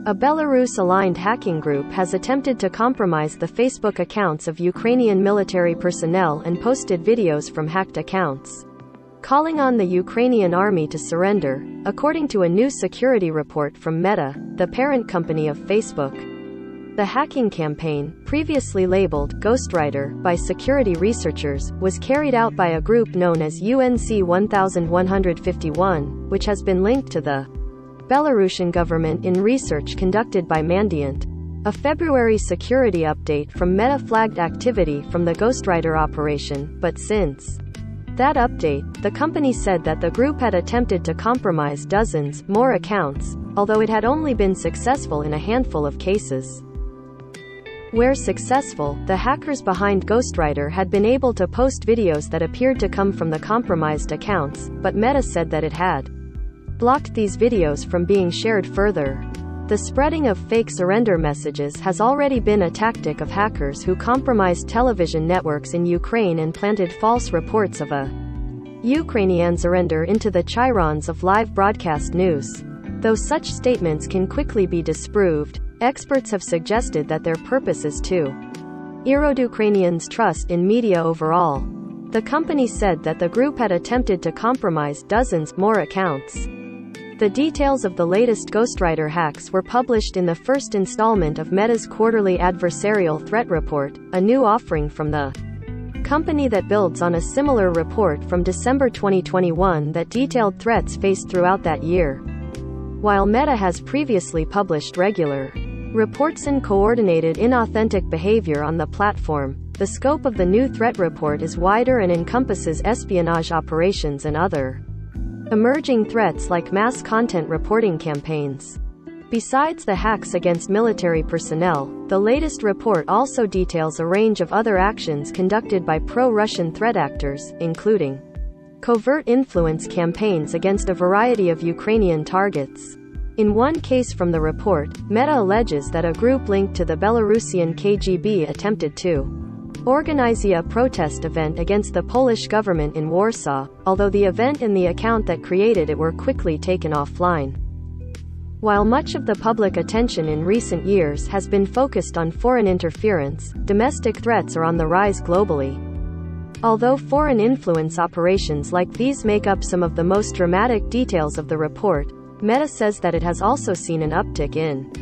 A Belarus-aligned hacking group has attempted to compromise the Facebook accounts of Ukrainian military personnel and posted videos from hacked accounts, calling on the Ukrainian army to surrender, according to a new security report from Meta, the parent company of Facebook. The hacking campaign, previously labeled Ghostwriter by security researchers, was carried out by a group known as UNC 1151, which has been linked to the Belarusian government in research conducted by Mandiant. A February security update from Meta flagged activity from the Ghostwriter operation, but since that update, the company said that the group had attempted to compromise dozens more accounts, although it had only been successful in a handful of cases. Where successful, the hackers behind Ghostwriter had been able to post videos that appeared to come from the compromised accounts, but Meta said that it had blocked these videos from being shared further. The spreading of fake surrender messages has already been a tactic of hackers who compromised television networks in Ukraine and planted false reports of a Ukrainian surrender into the chyrons of live broadcast news. Though such statements can quickly be disproved, experts have suggested that their purpose is to erode Ukrainians' trust in media overall. The company said that the group had attempted to compromise dozens more accounts. The details of the latest Ghostwriter hacks were published in the first installment of Meta's quarterly adversarial threat report, a new offering from the company that builds on a similar report from December 2021 that detailed threats faced throughout that year. While Meta has previously published regular reports on coordinated inauthentic behavior on the platform, the scope of the new threat report is wider and encompasses espionage operations and other emerging threats like mass content reporting campaigns. Besides the hacks against military personnel, the latest report also details a range of other actions conducted by pro-Russian threat actors, including covert influence campaigns against a variety of Ukrainian targets. In one case from the report, Meta alleges that a group linked to the Belarusian KGB attempted to organize a protest event against the Polish government in Warsaw, although the event and the account that created it were quickly taken offline. While much of the public attention in recent years has been focused on foreign interference, domestic threats are on the rise globally. Although foreign influence operations like these make up some of the most dramatic details of the report, Meta says that it has also seen an uptick in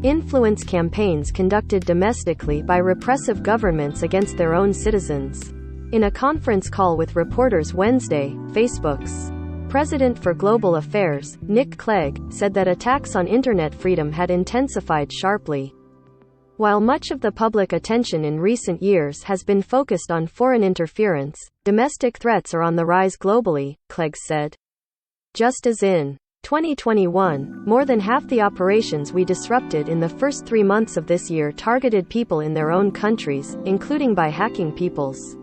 influence campaigns conducted domestically by repressive governments against their own citizens. In a conference call with reporters Wednesday, Facebook's president for global affairs, Nick Clegg, said that attacks on internet freedom had intensified sharply. While much of the public attention in recent years has been focused on foreign interference, domestic threats are on the rise globally, Clegg said. Just as in 2021, more than half the operations we disrupted in the first 3 months of this year targeted people in their own countries, including by hacking people's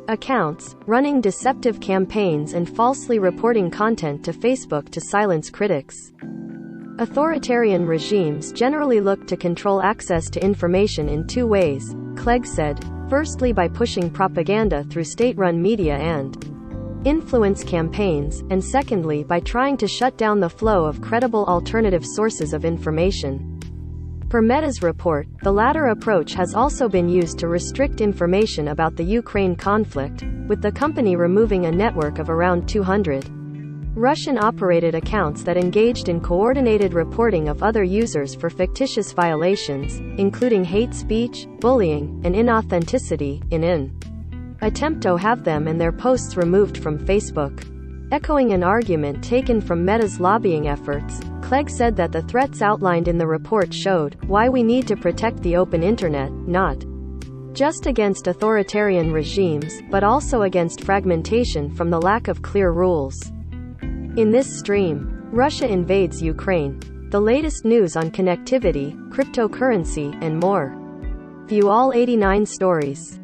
accounts, running deceptive campaigns and falsely reporting content to Facebook to silence critics. Authoritarian regimes generally look to control access to information in two ways, Clegg said, firstly by pushing propaganda through state-run media and influence campaigns, and secondly by trying to shut down the flow of credible alternative sources of information. Per Meta's report, the latter approach has also been used to restrict information about the Ukraine conflict, with the company removing a network of around 200 Russian-operated accounts that engaged in coordinated reporting of other users for fictitious violations, including hate speech, bullying, and inauthenticity, in an attempt to have them and their posts removed from Facebook. Echoing an argument taken from Meta's lobbying efforts, Clegg said that the threats outlined in the report showed why we need to protect the open internet, not just against authoritarian regimes, but also against fragmentation from the lack of clear rules. In this stream, Russia invades Ukraine. The latest news on connectivity, cryptocurrency, and more. View all 89 stories.